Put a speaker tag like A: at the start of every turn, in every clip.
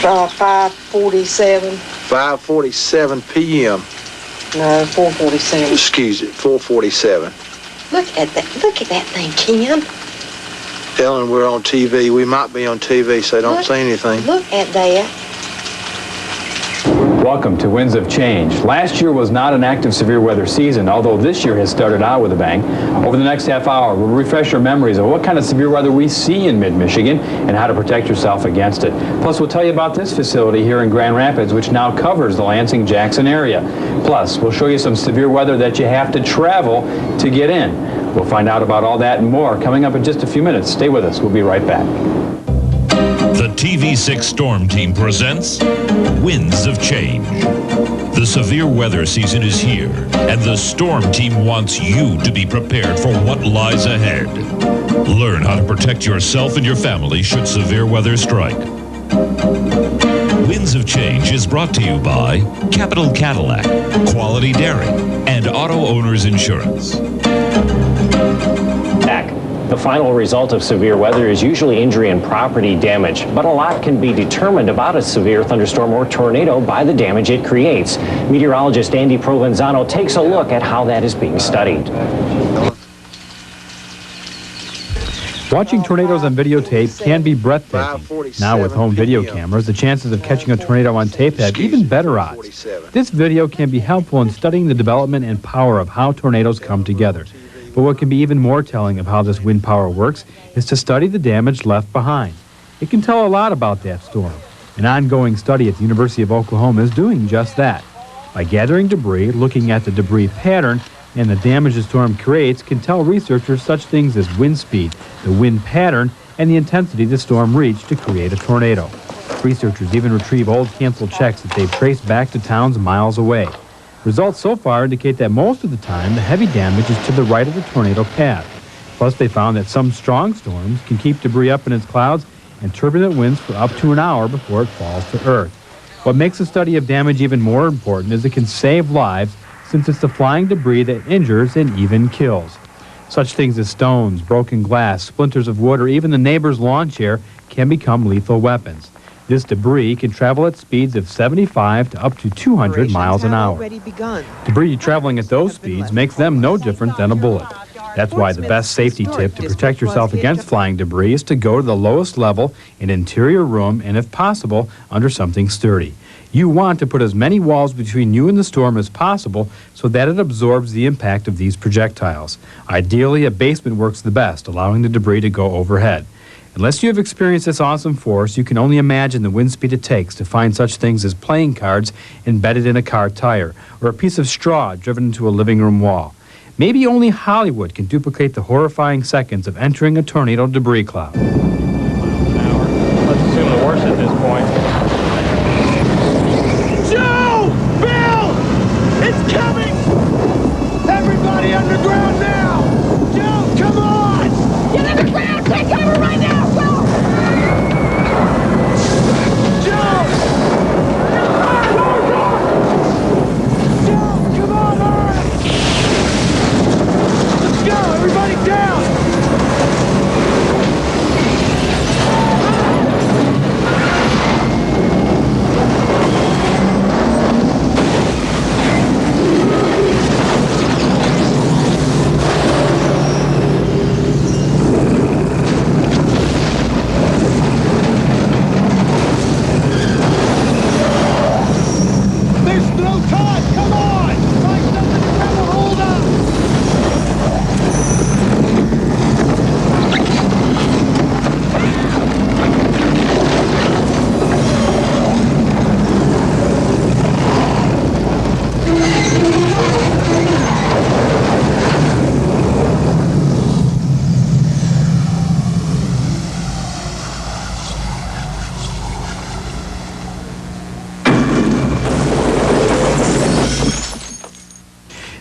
A: 5:47.
B: 5:47 p.m.
A: No, 4:47.
B: Excuse it, 4:47.
A: Look at that. Look at that thing, Ken.
B: Ellen, we're on TV. We might be on TV, so don't say anything.
A: Look at that.
C: Welcome to Winds of Change. Last year was not an active severe weather season, although this year has started out with a bang. Over the next half hour, we'll refresh your memories of what kind of severe weather we see in mid-Michigan and how to protect yourself against it. Plus, we'll tell you about this facility here in Grand Rapids, which now covers the Lansing-Jackson area. Plus, we'll show you some severe weather that you have to travel to get in. We'll find out about all that and more coming up in just a few minutes. Stay with us. We'll be right back.
D: The TV6 Storm Team presents Winds of Change. The severe weather season is here, and the Storm Team wants you to be prepared for what lies ahead. Learn how to protect yourself and your family should severe weather strike. Winds of Change is brought to you by Capital Cadillac, Quality Dairy, and Auto Owners Insurance.
E: The final result of severe weather is usually injury and property damage, but a lot can be determined about a severe thunderstorm or tornado by the damage it creates. Meteorologist Andy Provenzano takes a look at how that is being studied.
C: Watching tornadoes on videotape can be breathtaking. Now with home video cameras, the chances of catching a tornado on tape have even better odds. This video can be helpful in studying the development and power of how tornadoes come together. But what can be even more telling of how this wind power works is to study the damage left behind. It can tell a lot about that storm. An ongoing study at the University of Oklahoma is doing just that. By gathering debris, looking at the debris pattern, and the damage the storm creates can tell researchers such things as wind speed, the wind pattern, and the intensity the storm reached to create a tornado. Researchers even retrieve old canceled checks that they've traced back to towns miles away. Results so far indicate that most of the time the heavy damage is to the right of the tornado path. Plus, they found that some strong storms can keep debris up in its clouds and turbulent winds for up to an hour before it falls to Earth. What makes the study of damage even more important is it can save lives, since it's the flying debris that injures and even kills. Such things as stones, broken glass, splinters of wood, or even the neighbor's lawn chair can become lethal weapons. This debris can travel at speeds of 75 to up to 200 miles an hour. Debris traveling at those speeds makes them no different than a bullet. That's why the best safety tip to protect yourself against flying debris is to go to the lowest level, an interior room, and if possible, under something sturdy. You want to put as many walls between you and the storm as possible so that it absorbs the impact of these projectiles. Ideally, a basement works the best, allowing the debris to go overhead. Unless you have experienced this awesome force, you can only imagine the wind speed it takes to find such things as playing cards embedded in a car tire or a piece of straw driven into a living room wall. Maybe only Hollywood can duplicate the horrifying seconds of entering a tornado debris cloud.
E: Let's assume the worst at this point.
F: Joe! Bill! It's coming! Everybody underground now! Joe, come on! Get underground! Take cover right now! Go! Joe! Joe, come on, hurry! Let's go! Everybody down!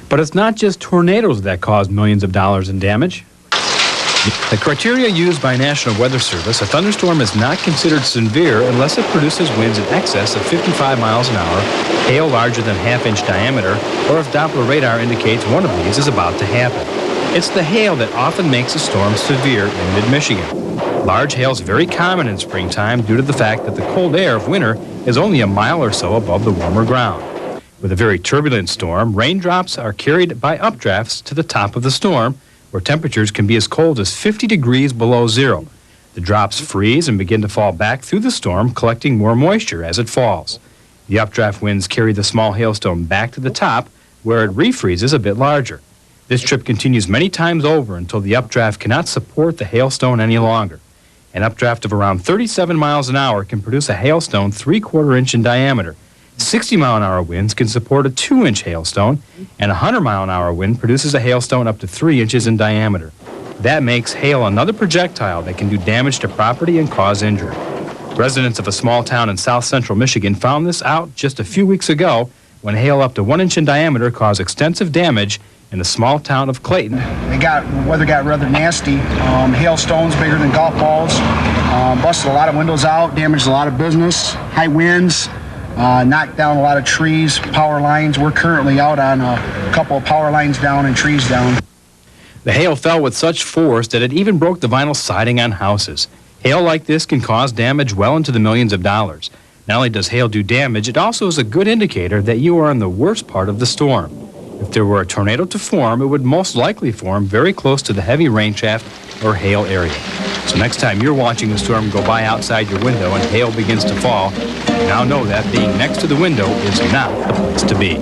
C: But it's not just tornadoes that cause millions of dollars in damage. The criteria used by National Weather Service, a thunderstorm is not considered severe unless it produces winds in excess of 55 miles an hour, hail larger than half-inch diameter, or if Doppler radar indicates one of these is about to happen. It's the hail that often makes a storm severe in mid-Michigan. Large hail is very common in springtime due to the fact that the cold air of winter is only a mile or so above the warmer ground. With a very turbulent storm, raindrops are carried by updrafts to the top of the storm, where temperatures can be as cold as 50 degrees below zero. The drops freeze and begin to fall back through the storm, collecting more moisture as it falls. The updraft winds carry the small hailstone back to the top, where it refreezes a bit larger. This trip continues many times over until the updraft cannot support the hailstone any longer. An updraft of around 37 miles an hour can produce a hailstone 3/4 inch in diameter. 60-mile-an-hour winds can support a 2-inch hailstone, and a 100-mile-an-hour wind produces a hailstone up to 3 inches in diameter. That makes hail another projectile that can do damage to property and cause injury. Residents of a small town in south-central Michigan found this out just a few weeks ago when hail up to 1 inch in diameter caused extensive damage in the small town of Clayton.
G: Weather got rather nasty. Hailstones bigger than golf balls. Busted a lot of windows out, damaged a lot of business. High winds. Knocked down a lot of trees, power lines. We're currently out on a couple of power lines down and trees down.
C: The hail fell with such force that it even broke the vinyl siding on houses. Hail like this can cause damage well into the millions of dollars. Not only does hail do damage, it also is a good indicator that you are in the worst part of the storm. If there were a tornado to form, it would most likely form very close to the heavy rain shaft or hail area. So next time you're watching the storm go by outside your window and hail begins to fall, you now know that being next to the window is not the place to be.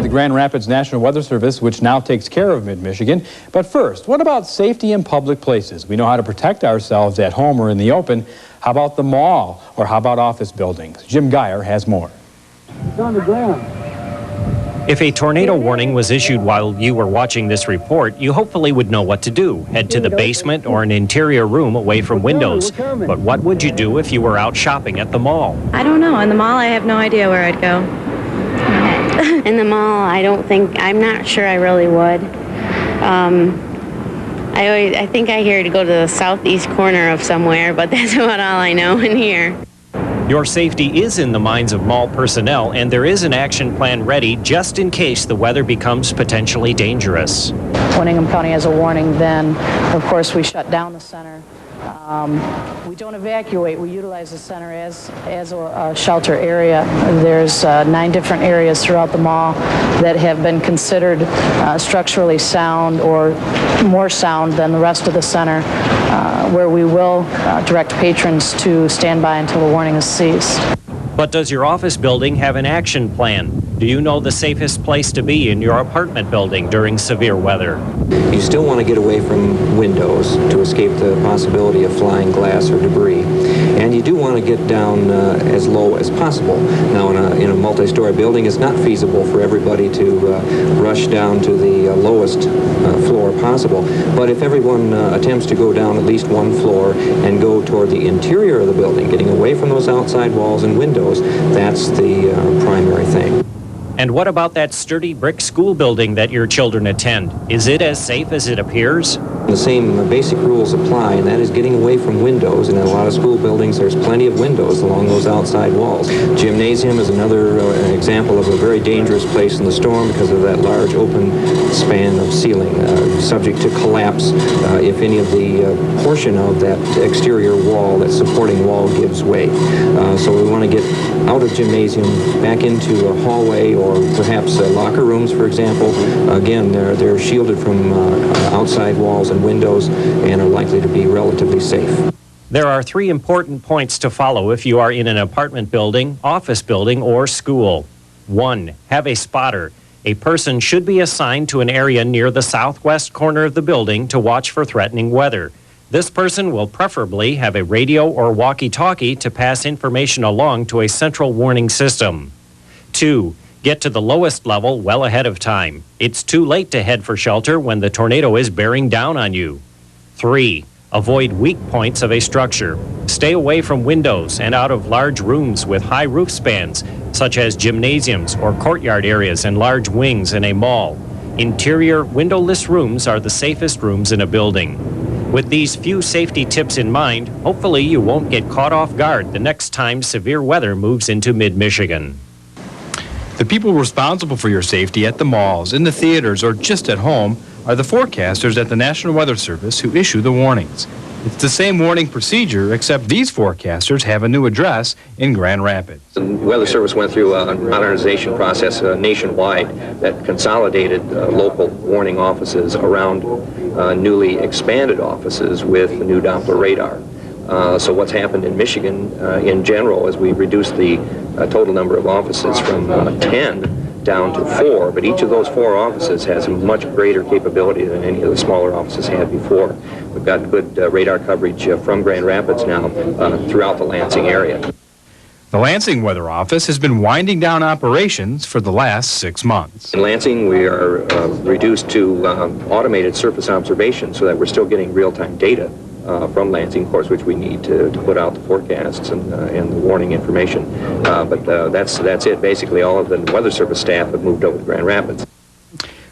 C: Grand Rapids National Weather Service, which now takes care of mid-Michigan. But first, what about safety in public places? We know how to protect ourselves at home or in the open. How about the mall? Or how about office buildings? Jim Geyer has more.
H: It's on the ground.
E: If a tornado warning was issued while you were watching this report, you hopefully would know what to do. Head to the basement or an interior room away from windows. But what would you do if you were out shopping at the mall?
I: I don't know. In the mall, I have no idea where I'd go.
J: In the mall, I'm not sure I really would. I think I hear to go to the southeast corner of somewhere, but that's about all I know in here.
E: Your safety is in the minds of mall personnel, and there is an action plan ready just in case the weather becomes potentially dangerous.
K: When Ingham County has a warning, then, of course, we shut down the center. We don't evacuate. We utilize the center as a shelter area. There's 9 different areas throughout the mall that have been considered structurally sound or more sound than the rest of the center, where we will direct patrons to stand by until the warning is ceased.
E: But does your office building have an action plan? Do you know the safest place to be in your apartment building during severe weather?
L: You still want to get away from windows to escape the possibility of flying glass or debris. And you do want to get down as low as possible. Now, in a multi-story building, it's not feasible for everybody to rush down to the lowest floor possible. But if everyone attempts to go down at least one floor and go toward the interior of the building, getting away from those outside walls and windows, that's the primary thing.
E: And what about that sturdy brick school building that your children attend? Is it as safe as it appears?
L: The same basic rules apply, and that is getting away from windows. And in a lot of school buildings, there's plenty of windows along those outside walls. Gymnasium is another example of a very dangerous place in the storm because of that large open span of ceiling, subject to collapse if any of the portion of that exterior wall, that supporting wall, gives way. So we want to get out of gymnasium, back into a hallway or perhaps locker rooms, for example. Again, they're shielded from outside walls and windows and are likely to be relatively safe.
E: There are 3 important points to follow if you are in an apartment building, office building, or school. 1. Have a spotter. A person should be assigned to an area near the southwest corner of the building to watch for threatening weather. This person will preferably have a radio or walkie-talkie to pass information along to a central warning system. 2. Get to the lowest level well ahead of time. It's too late to head for shelter when the tornado is bearing down on you. 3. Avoid weak points of a structure. Stay away from windows and out of large rooms with high roof spans, such as gymnasiums or courtyard areas and large wings in a mall. Interior, windowless rooms are the safest rooms in a building.
M: With these few safety tips in mind, hopefully you won't get caught off guard the next time severe weather moves into mid-Michigan.
C: The people responsible for your safety at the malls, in the theaters, or just at home are the forecasters at the National Weather Service who issue the warnings. It's the same warning procedure, except these forecasters have a new address in Grand Rapids.
L: The Weather Service went through a modernization process nationwide that consolidated local warning offices around newly expanded offices with new Doppler radar. So what's happened in Michigan in general is we've reduced the total number of offices from 10 down to 4, but each of those 4 offices has a much greater capability than any of the smaller offices had before. We've got good radar coverage from Grand Rapids now throughout the Lansing area.
C: The Lansing Weather Office has been winding down operations for the last 6 months.
L: In Lansing, we are reduced to automated surface observation so that we're still getting real-time data from Lansing, of course, which we need to put out the forecasts and the warning information. But that's it. Basically, all of the Weather Service staff have moved over to Grand Rapids.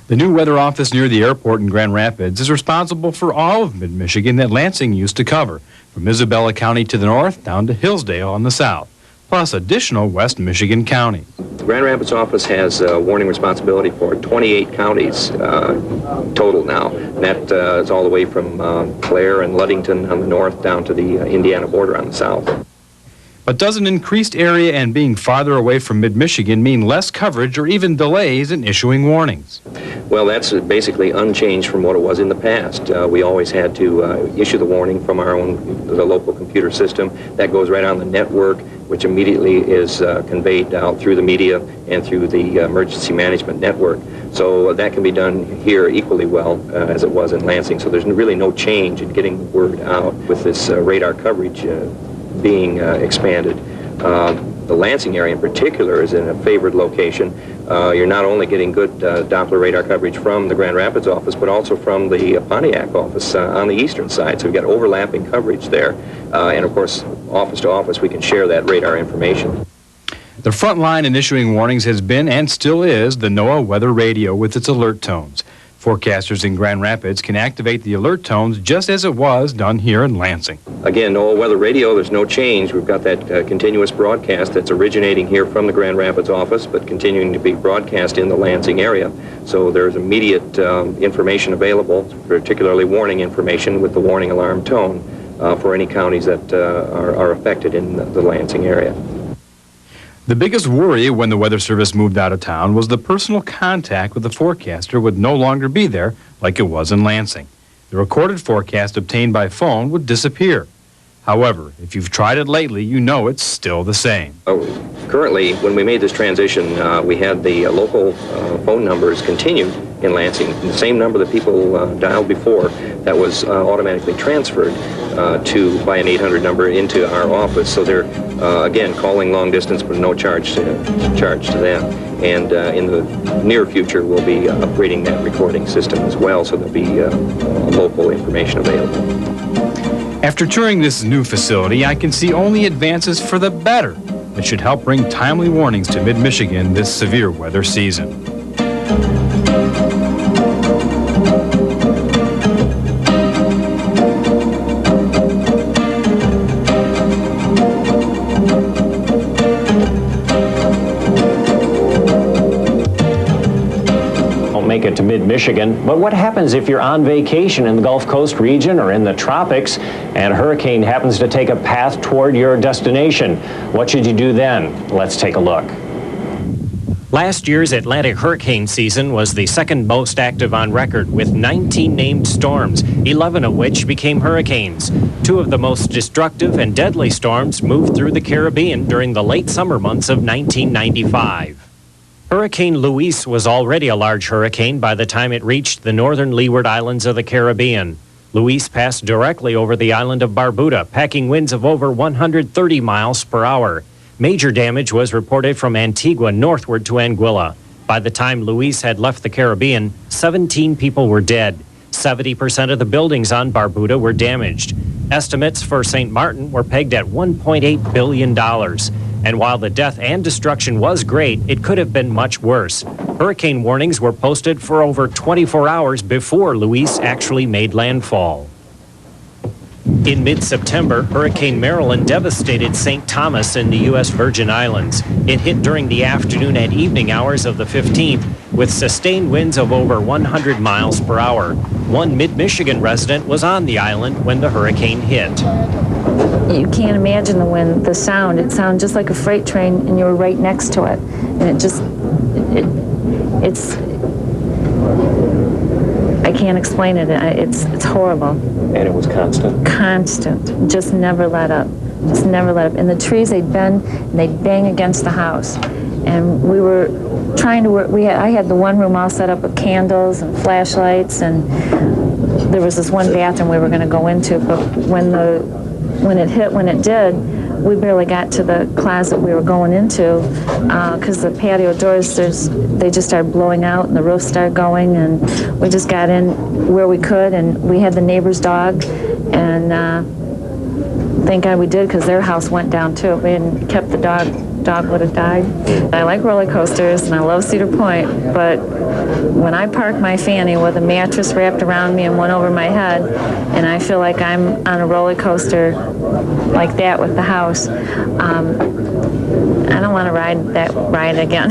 C: The new weather office near the airport in Grand Rapids is responsible for all of mid-Michigan that Lansing used to cover, from Isabella County to the north down to Hillsdale on the south, plus additional West Michigan counties.
L: The Grand Rapids office has warning responsibility for 28 counties total now. And that is all the way from Clare and Ludington on the north down to the Indiana border on the south.
C: But does an increased area and being farther away from mid-Michigan mean less coverage or even delays in issuing warnings?
L: Well, that's basically unchanged from what it was in the past. We always had to issue the warning from the local computer system. That goes right on the network, which immediately is conveyed out through the media and through the emergency management network. So that can be done here equally well as it was in Lansing. So there's really no change in getting the word out with this radar coverage being expanded. The Lansing area in particular is in a favored location. You're not only getting good Doppler radar coverage from the Grand Rapids office, but also from the Pontiac office on the eastern side. So we've got overlapping coverage there. And of course, office to office, we can share that radar information.
C: The front line in issuing warnings has been and still is the NOAA weather radio with its alert tones. Forecasters in Grand Rapids can activate the alert tones just as it was done here in Lansing.
L: Again, NOAA weather radio, there's no change. We've got that continuous broadcast that's originating here from the Grand Rapids office, but continuing to be broadcast in the Lansing area. So there's immediate information available, particularly warning information with the warning alarm tone for any counties that are affected in the Lansing area.
C: The biggest worry when the Weather Service moved out of town was the personal contact with the forecaster would no longer be there like it was in Lansing. The recorded forecast obtained by phone would disappear. However, if you've tried it lately, you know it's still the same.
L: Currently, when we made this transition, we had the local phone numbers continued in Lansing. The same number that people dialed before, that was automatically transferred by an 800 number into our office. So they're, again, calling long distance, but no charge to them. And in the near future, we'll be upgrading that recording system as well, so there'll be local information available.
C: After touring this new facility, I can see only advances for the better that should help bring timely warnings to mid-Michigan this severe weather season.
M: Make it to mid-Michigan, but what happens if you're on vacation in the Gulf Coast region or in the tropics and a hurricane happens to take a path toward your destination? What should you do then? Let's take a look. Last year's Atlantic hurricane season was the second most active on record, with 19 named storms, 11 of which became hurricanes. 2 of the most destructive and deadly storms moved through the Caribbean during the late summer months of 1995. Hurricane Louise was already a large hurricane by the time it reached the northern leeward islands of the Caribbean. Louise passed directly over the island of Barbuda, packing winds of over 130 miles per hour. Major damage was reported from Antigua northward to Anguilla. By the time Louise had left the Caribbean, 17 people were dead. 70% of the buildings on Barbuda were damaged. Estimates for St. Martin were pegged at $1.8 billion. And while the death and destruction was great, it could have been much worse. Hurricane warnings were posted for over 24 hours before Louise actually made landfall. In mid-September, Hurricane Marilyn devastated St. Thomas in the U.S. Virgin Islands. It hit during the afternoon and evening hours of the 15th with sustained winds of over 100 miles per hour. One Mid-Michigan resident was on the island when the hurricane hit.
N: You can't imagine the wind, the sound. It sounded just like a freight train, and you were right next to it. And it just, it's, I can't explain it. It's horrible.
M: And it was constant?
N: Constant. Just never let up. Just never let up. And the trees, they'd bend, and they'd bang against the house. And we were trying to work. I had the one room all set up with candles and flashlights, and there was this one bathroom we were going to go into, but when it did, we barely got to the closet we were going into because the patio doors, they just started blowing out and the roof started going, and we just got in where we could, and we had the neighbor's dog, and thank God we did, because their house went down too. If we hadn't kept the dog would have died. I like roller coasters and I love Cedar Point, but when I park my fanny with a mattress wrapped around me and one over my head, and I feel like I'm on a roller coaster like that with the house, I don't want to ride that ride again.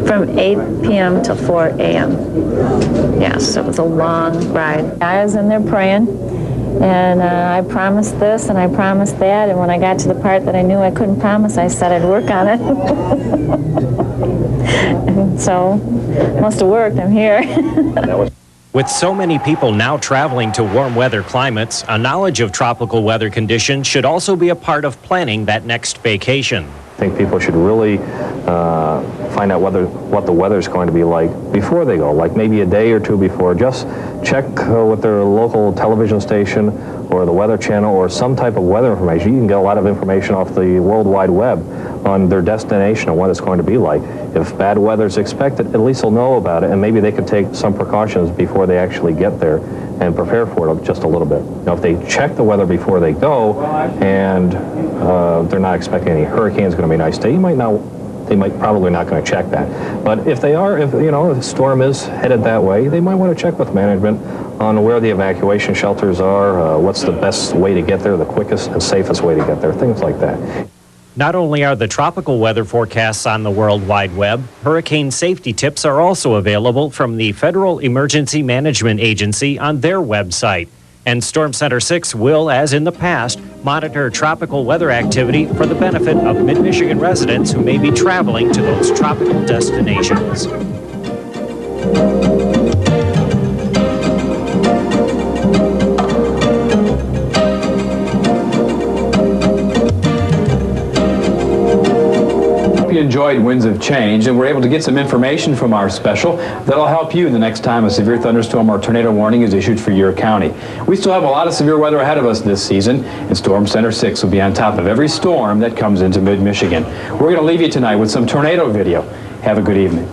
N: From 8 p.m. till 4 a.m. Yes, it was a long ride. I was in there praying, and I promised this and I promised that, and when I got to the part that I knew I couldn't promise, I said I'd work on it. And so, must have worked. I'm here.
M: With so many people now traveling to warm weather climates, a knowledge of tropical weather conditions should also be a part of planning that next vacation.
L: I think people should really find out what the weather's going to be like before they go, like maybe a day or two before. Just check with their local television station or the Weather Channel or some type of weather information. You can get a lot of information off the World Wide Web on their destination and what it's going to be like. If bad weather's expected, at least they'll know about it, and maybe they can take some precautions before they actually get there and prepare for it just a little bit. Now, if they check the weather before they go and they're not expecting any hurricanes, going to be a nice day, they might probably not going to check that. But if they are, if the storm is headed that way, they might want to check with management on where the evacuation shelters are, what's the best way to get there, the quickest and safest way to get there, things like that.
M: Not only are the tropical weather forecasts on the World Wide Web, hurricane safety tips are also available from the Federal Emergency Management Agency on their website. And Storm Center 6 will, as in the past, monitor tropical weather activity for the benefit of Mid-Michigan residents who may be traveling to those tropical destinations.
O: You enjoyed Winds of Change and were able to get some information from our special that'll help you the next time a severe thunderstorm or tornado warning is issued for your county. We still have a lot of severe weather ahead of us this season, and Storm Center 6 will be on top of every storm that comes into mid-Michigan. We're going to leave you tonight with some tornado video. Have a good evening.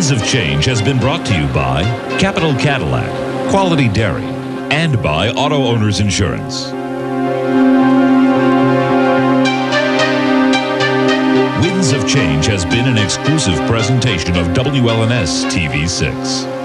D: Winds of Change has been brought to you by Capital Cadillac, Quality Dairy, and by Auto Owners Insurance. Winds of Change has been an exclusive presentation of WLNS-TV 6.